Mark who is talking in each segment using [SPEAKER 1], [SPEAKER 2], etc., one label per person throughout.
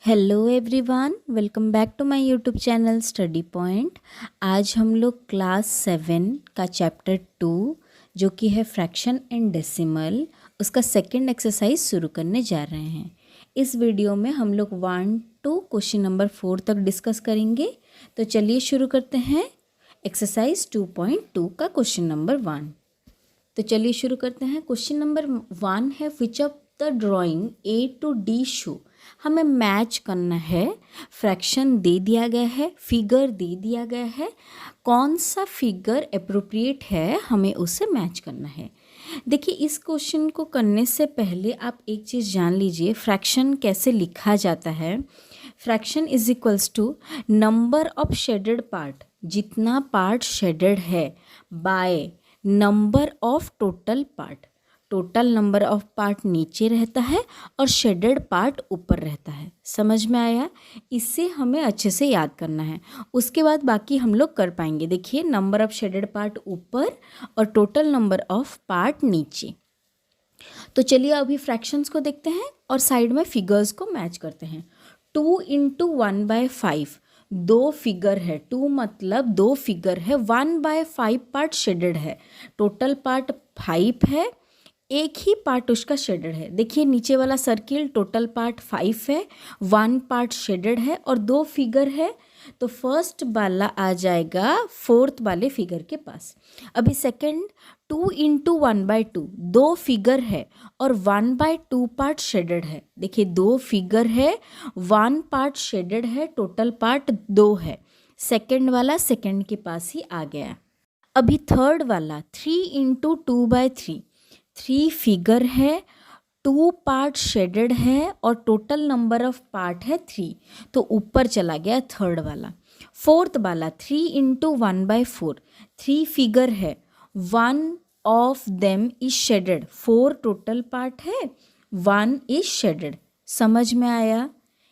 [SPEAKER 1] Hello everyone, welcome back to my YouTube channel Study Point. आज हम लोग class 7 का चैप्टर 2 जो कि है फ्रैक्शन एंड डेसिमल, उसका सेकंड एक्सरसाइज शुरू करने जा रहे हैं। इस वीडियो में हम लोग 1 to क्वेश्चन नंबर 4 तक डिस्कस करेंगे। तो चलिए शुरू करते हैं एक्सरसाइज 2.2 का क्वेश्चन नंबर 1। तो चलिए शुरू करते हैं। क्वेश्चन नंबर 1 है which of the drawing A to D show. हमें मैच करना है, फ्रैक्शन दे दिया गया है, फिगर दे दिया गया है, कौन सा फिगर अप्रोप्रिएट है हमें उसे मैच करना है। देखिए, इस क्वेश्चन को करने से पहले आप एक चीज़ जान लीजिए, फ्रैक्शन कैसे लिखा जाता है। Fraction is equals to number of shaded part, जितना पार्ट शेडेड है, by number of total part. Total number of part नीचे रहता है और शेडेड पार्ट ऊपर रहता है। समझ में आया? इससे हमें अच्छे से याद करना है, उसके बाद बाकी हम लोग कर पाएंगे। देखिए, नंबर ऑफ शेडेड पार्ट ऊपर और टोटल नंबर ऑफ पार्ट नीचे। तो चलिए अभी फ्रैक्शंस को देखते हैं और साइड में फिगर्स को मैच करते हैं। 2 × 1/5 दो फिगर है। 2 मतलब दो फिगर है। 1/5 पार्ट शेडेड है। टोटल पार्ट 5 है, एक ही पार्ट उसका शेडेड है। देखिए नीचे वाला सर्किल, टोटल पार्ट 5 है, 1 पार्ट शेडेड है और दो फिगर है। तो फर्स्ट वाला आ जाएगा फोर्थ वाले फिगर के पास। अभी सेकंड 2 × 1/2 दो फिगर है और 1/2 पार्ट शेडेड है। देखिए दो फिगर है, 1 पार्ट शेडेड है, टोटल पार्ट 2 है। सेकंड वाला सेकंड के पास ही आ गया। अभी थर्ड वाला 3 × 2/3 3 फिगर है, 2 पार्ट शेडेड है और टोटल नंबर ऑफ पार्ट है 3, तो ऊपर चला गया थर्ड वाला। फोर्थ वाला 3 × 1/4 3 फिगर है, 1 of them is shaded. 4 total part है, 1 इज शेडेड। समझ में आया?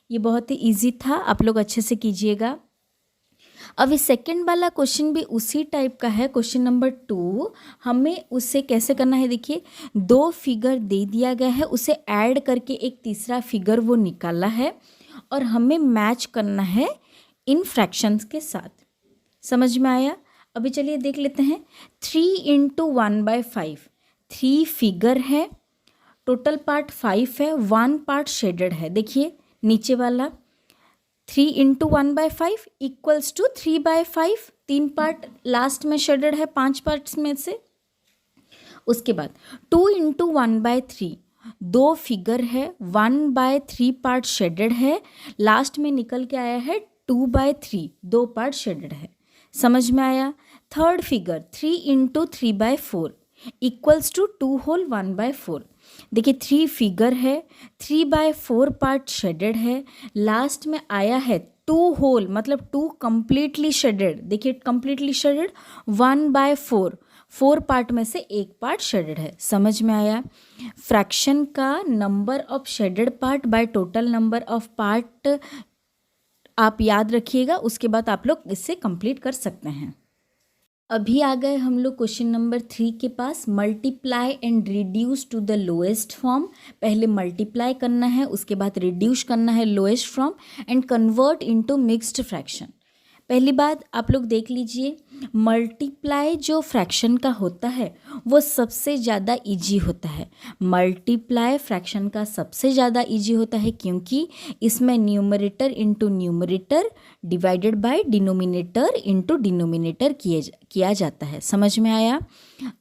[SPEAKER 1] ये बहुत ही ईजी था, आप लोग अच्छे से कीजिएगा। अभी सेकंड वाला क्वेश्चन भी उसी टाइप का है। क्वेश्चन नंबर 2 हमें उसे कैसे करना है। देखिए, दो फिगर दे दिया गया है, उसे ऐड करके एक तीसरा फिगर वो निकाला है और हमें मैच करना है इन फ्रैक्शंस के साथ। समझ में आया? अभी चलिए देख लेते हैं। 3 × 1/5 3 फिगर है, टोटल पार्ट 5 है, 1 पार्ट शेडेड है। देखिए नीचे वाला 3 × 1/5 इक्वल्स टू 3/5, 3 पार्ट लास्ट में शेडेड है 5 पार्ट्स में से। उसके बाद 2 × 1/3 दो फिगर है, 1/3 पार्ट शेडेड है, लास्ट में निकल के आया है 2/3, दो पार्ट शेडेड है। समझ में आया? Third figure 3 × 3/4 equals to 2 whole 1/4। देखिए 3 फिगर है, 3/4 पार्ट शेडेड है, लास्ट में आया है 2 होल मतलब 2 कंप्लीटली शेडेड। देखिए कंप्लीटली शेडेड 1/4, 4 पार्ट में से एक पार्ट शेडेड है। समझ में आया? फ्रैक्शन का number of shaded part by total number of part आप याद रखिएगा, उसके बाद आप लोग इससे कंप्लीट कर सकते हैं। अभी आ गए हम लोग क्वेश्चन नंबर 3 के पास। Multiply and reduce to the lowest form. पहले मल्टीप्लाई करना है, उसके बाद रिड्यूस करना है lowest form and convert into mixed fraction. पहली बात आप लोग देख लीजिए, मल्टीप्लाई जो फ्रैक्शन का होता है वो सबसे ज़्यादा इजी होता है। मल्टीप्लाई फ्रैक्शन का सबसे ज़्यादा इजी होता है क्योंकि इसमें numerator into numerator divided by denominator into denominator किया जाता है। समझ में आया?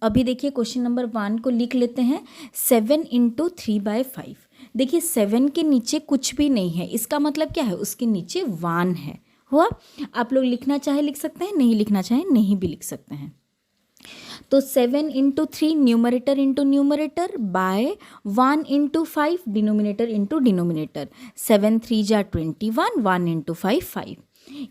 [SPEAKER 1] अभी देखिए क्वेश्चन नंबर 1 को लिख लेते हैं। 7 × 3/5। देखिए 7 के नीचे कुछ भी नहीं है, इसका मतलब क्या है? उसके नीचे 1 है। हुआ? आप लोग लिखना चाहे लिख सकते हैं, नहीं लिखना चाहे नहीं भी लिख सकते हैं। तो 7 × 3 numerator into numerator bye 1 × 5 denominator into denominator. 7 3 जा 21, 1 × 5 5।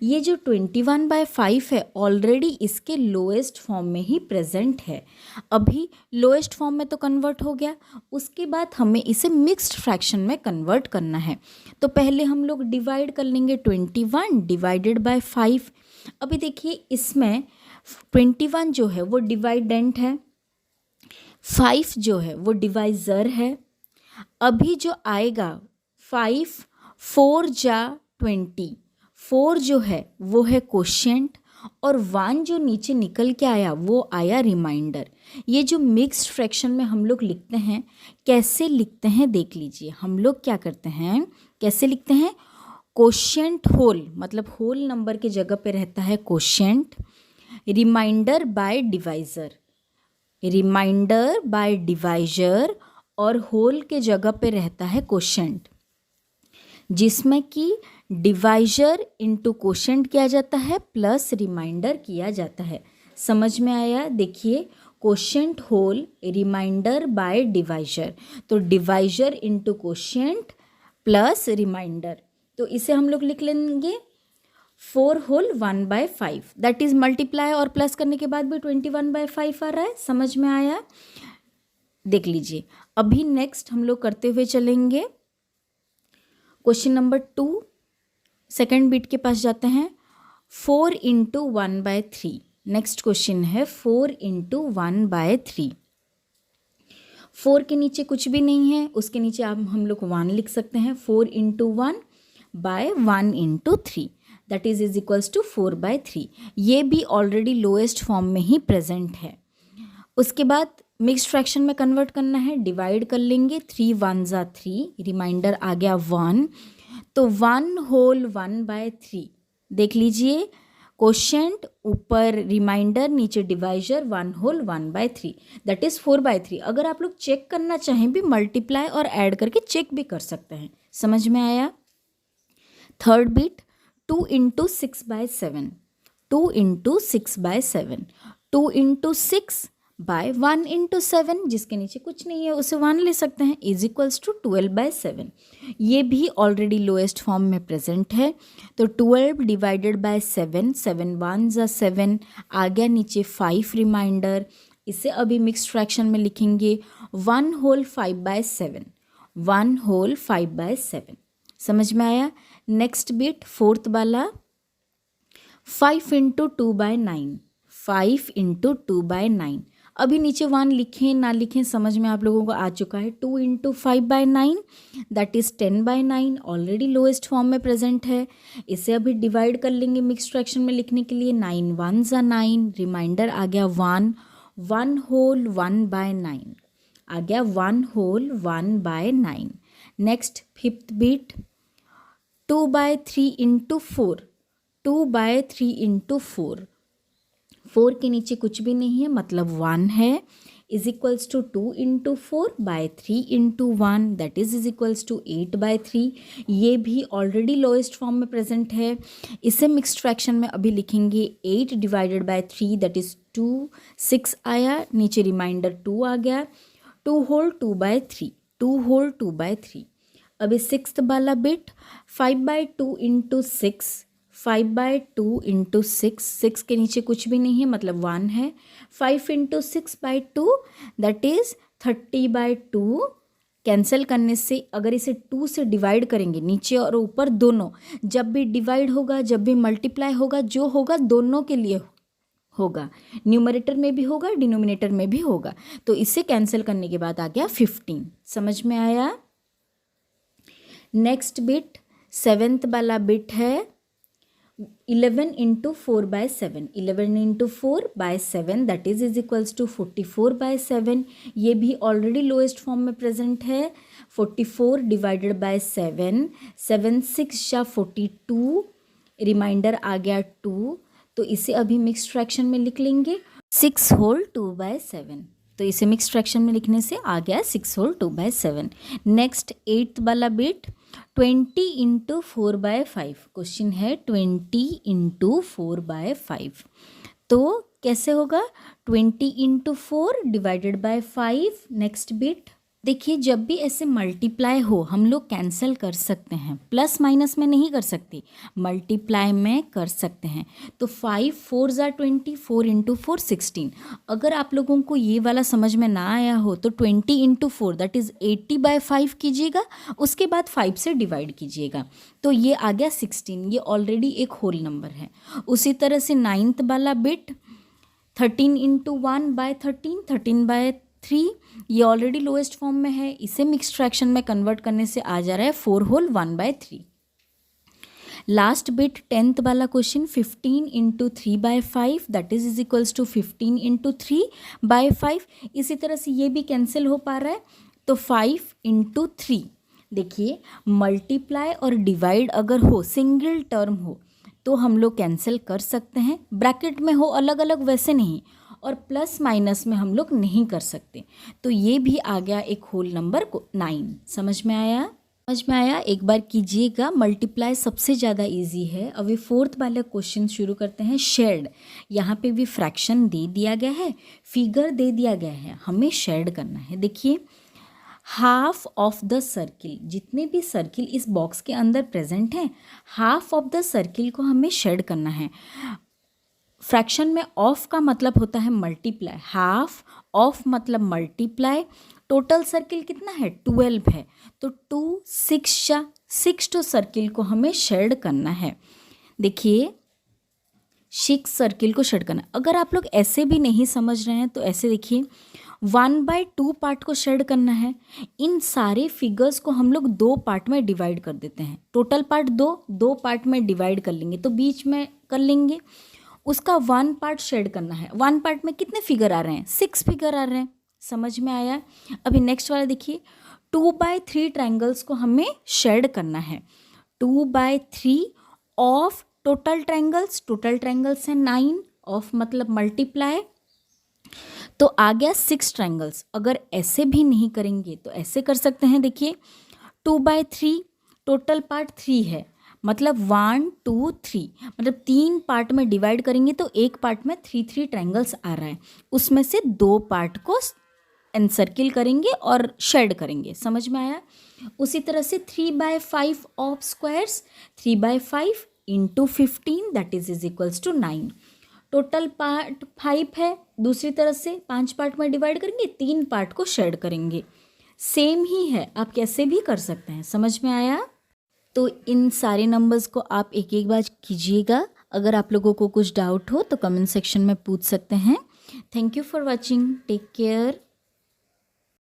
[SPEAKER 1] ये जो 21/5 है ऑलरेडी इसके लोएस्ट फॉर्म में ही प्रेजेंट है। अभी लोएस्ट फॉर्म में तो कन्वर्ट हो गया, उसके बाद हमें इसे मिक्स्ड फ्रैक्शन में कन्वर्ट करना है। तो पहले हम लोग डिवाइड कर लेंगे 21 डिवाइडेड बाय 5। अभी देखिए इसमें 21 जो है वो डिवाइडेंट है, 5 जो है वो डिवाइज़र है। अभी जो आएगा 5 4 जा 20, 4 जो है वो है कोशेंट और 1 जो नीचे निकल के आया वो आया रिमाइंडर। ये जो मिक्स्ड फ्रैक्शन में हम लोग लिखते हैं, कैसे लिखते हैं देख लीजिए। हम लोग क्या करते हैं, कैसे लिखते हैं, कोशेंट होल, मतलब होल नंबर के जगह पे रहता है quotient, remainder by divisor, remainder by divisor, और होल के जगह पे रहता है कोशेंट, जिसमें कि डिवाइज़र इंटू कोशेंट किया जाता है प्लस रिमाइंडर किया जाता है। समझ में आया? देखिए, quotient whole remainder by divisor, तो divisor into quotient plus remainder, तो इसे हम लोग लिख लेंगे 4 होल 1/5, दैट इज़ मल्टीप्लाई और प्लस करने के बाद भी 21/5 आ रहा है। समझ में आया? देख लीजिए। अभी नेक्स्ट हम लोग करते हुए चलेंगे क्वेश्चन नंबर 2, सेकेंड बिट के पास जाते हैं। 4 इंटू 1/3, नेक्स्ट क्वेश्चन है 4 इंटू 1/3। 4 के नीचे कुछ भी नहीं है, उसके नीचे आप हम लोग 1 लिख सकते हैं। 4 into 1/1 into 3, that is equals to 4/3। ये भी ऑलरेडी लोएस्ट फॉर्म में ही प्रेजेंट है। उसके बाद मिक्स्ड फ्रैक्शन में कन्वर्ट करना है, डिवाइड कर लेंगे। 3 1 जा 3, रिमाइंडर आ गया 1, तो 1 होल 1/3। देख लीजिए, कोशेंट ऊपर रिमाइंडर, नीचे डिवाइजर, 1 होल 1/3, दैट इज़ 4/3। अगर आप लोग चेक करना चाहें भी, मल्टीप्लाई और ऐड करके चेक भी कर सकते हैं। समझ में आया? Third bit 2 into 6/7, 2 into 6/7, 2 into 6/1 into 7, जिसके नीचे कुछ नहीं है उसे 1 ले सकते हैं, इज इक्वल्स टू 12/7। ये भी ऑलरेडी लोएस्ट फॉर्म में प्रेजेंट है, तो 12 डिवाइडेड बाय 7, 7 1 जा 7, आ गया नीचे 5 रिमाइंडर। इसे अभी मिक्स्ड फ्रैक्शन में लिखेंगे 1 होल 5/7, 1 होल 5/7। समझ में आया? नेक्स्ट बिट फोर्थ वाला 5 इंटू 2/9, 5 इंटू 2/9। अभी नीचे 1 लिखें ना लिखें समझ में आप लोगों को आ चुका है। 2 into 5/9, that is 10/9, already lowest form में प्रेजेंट है। इसे अभी डिवाइड कर लेंगे मिक्स्ड फ्रैक्शन में लिखने के लिए। 9 1 जा 9, रिमाइंडर आ गया 1, 1 होल 1/9, आ गया 1 whole 1/9। Next fifth bit 2/3 into 4, 2/3 into 4, 4 के नीचे कुछ भी नहीं है मतलब 1 है, is equals to 2 into 4/3 into 1, that is equals to 8/3। ये भी ऑलरेडी लोएस्ट फॉर्म में प्रेजेंट है। इसे मिक्स्ड फ्रैक्शन में अभी लिखेंगे 8 डिवाइडेड बाय 3, दैट इज़ 2, 6 आया, नीचे रिमाइंडर 2 आ गया, 2 होल 2/3, 2 होल 2/3। अभी सिक्स्थ वाला बिट 5/2 इंटू 6, 5/2 इंटू 6, 6 के नीचे कुछ भी नहीं है मतलब 1 है। 5 इंटू 6/2, दैट इज़ 30/2। कैंसिल करने से अगर इसे 2 से डिवाइड करेंगे, नीचे और ऊपर दोनों, जब भी डिवाइड होगा, जब भी मल्टीप्लाई होगा, जो होगा दोनों के लिए होगा, न्यूमरेटर में भी होगा, डिनोमिनेटर में भी होगा। तो इसे कैंसिल करने के बाद आ गया 15। समझ में आया? नेक्स्ट बिट सेवेंथ वाला बिट है 11 into 4/7, 11 into 4/7, that is equals to 44/7। ये भी ऑलरेडी लोएस्ट फॉर्म में प्रेजेंट है। 44 डिवाइडेड बाय 7, 7 6 या 42, रिमाइंडर आ गया 2, तो इसे अभी मिक्स्ड फ्रैक्शन में लिख लेंगे 6 होल 2/7। तो इसे मिक्स्ड फ्रैक्शन में लिखने से आ गया 6 होल 2/7। नेक्स्ट एट्थ वाला बिट 20 इंटू 4/5, क्वेश्चन है 20 इंटू 4/5। तो कैसे होगा? 20 into 4 divided by 5। Next bit देखिए, जब भी ऐसे मल्टीप्लाई हो हम लोग कैंसिल कर सकते हैं, प्लस माइनस में नहीं कर सकते, मल्टीप्लाई में कर सकते हैं। तो 5 4 जा 20, 4 इंटू 4 16। अगर आप लोगों को ये वाला समझ में ना आया हो तो 20 इंटू 4 दैट इज़ 80/5 कीजिएगा, उसके बाद 5 से डिवाइड कीजिएगा, तो ये आ गया 16। ये ऑलरेडी एक होल नंबर है। उसी तरह से नाइन्थ वाला बिट 13 इंटू 1/13, 13 3, ये ऑलरेडी लोएस्ट फॉर्म में है, इसे मिक्स्ड फ्रैक्शन में कन्वर्ट करने से आ जा रहा है 4 होल 1/3। लास्ट बिट 10th वाला question, 15 into 3/5 that is equals to 15 into 3/5। इसी तरह से ये भी कैंसिल हो पा रहा है, तो 5 इंटू 3। देखिए मल्टीप्लाई और डिवाइड अगर हो, सिंगल टर्म हो, तो हम लोग कैंसिल कर सकते हैं, ब्रैकेट में हो अलग अलग वैसे नहीं, और प्लस माइनस में हम लोग नहीं कर सकते। तो ये भी आ गया एक होल नंबर को 9। समझ में आया? एक बार कीजिएगा। मल्टीप्लाई सबसे ज़्यादा इजी है। अभी 4th वाले क्वेश्चन शुरू करते हैं। शेड, यहाँ पे भी फ्रैक्शन दे दिया गया है, फिगर दे दिया गया है, हमें शेड करना है। देखिए हाफ ऑफ द सर्किल, जितने भी सर्किल इस बॉक्स के अंदर प्रेजेंट हैं, हाफ ऑफ द सर्किल को हमें शेड करना है। फ्रैक्शन में ऑफ का मतलब होता है मल्टीप्लाई, हाफ ऑफ मतलब मल्टीप्लाई। टोटल सर्किल कितना है? 12 है, तो 2 6 तो सर्किल को हमें शेड करना है। देखिए 6 सर्किल को शेड करना। अगर आप लोग ऐसे भी नहीं समझ रहे हैं तो ऐसे देखिए, 1/2 पार्ट को शेड करना है। इन सारे फिगर्स को हम लोग 2 पार्ट में डिवाइड कर देते हैं। टोटल पार्ट 2 पार्ट में डिवाइड कर लेंगे, तो बीच में कर लेंगे। उसका 1 पार्ट शेड करना है। 1 पार्ट में कितने फिगर आ रहे हैं? 6 फिगर आ रहे हैं। समझ में आया? अभी नेक्स्ट वाला देखिए, 2/3 ट्रायंगल्स को हमें शेड करना है। 2/3 ऑफ टोटल ट्रायंगल्स है 9, ऑफ मतलब मल्टीप्लाई, तो आ गया 6 ट्रायंगल्स। अगर ऐसे भी नहीं करेंगे तो ऐसे कर सकते हैं। देखिए 2/3 टोटल पार्ट 3 है, मतलब 1 2 3, मतलब 3 पार्ट में डिवाइड करेंगे तो एक पार्ट में 3 ट्रायंगल्स आ रहा है, उसमें से 2 पार्ट को एनसर्किल करेंगे और शेड करेंगे। समझ में आया? उसी तरह से 3/5 of squares, 3/5 into 15 that is equals to 9। Total part 5 है, दूसरी तरह से 5 पार्ट में डिवाइड करेंगे, 3 पार्ट को शेड करेंगे। सेम ही है, आप कैसे भी कर सकते हैं। समझ में आया? तो इन सारे नंबर्स को आप एक एक बार कीजिएगा। अगर आप लोगों को कुछ डाउट हो तो कमेंट सेक्शन में पूछ सकते हैं। Thank you for watching, take care.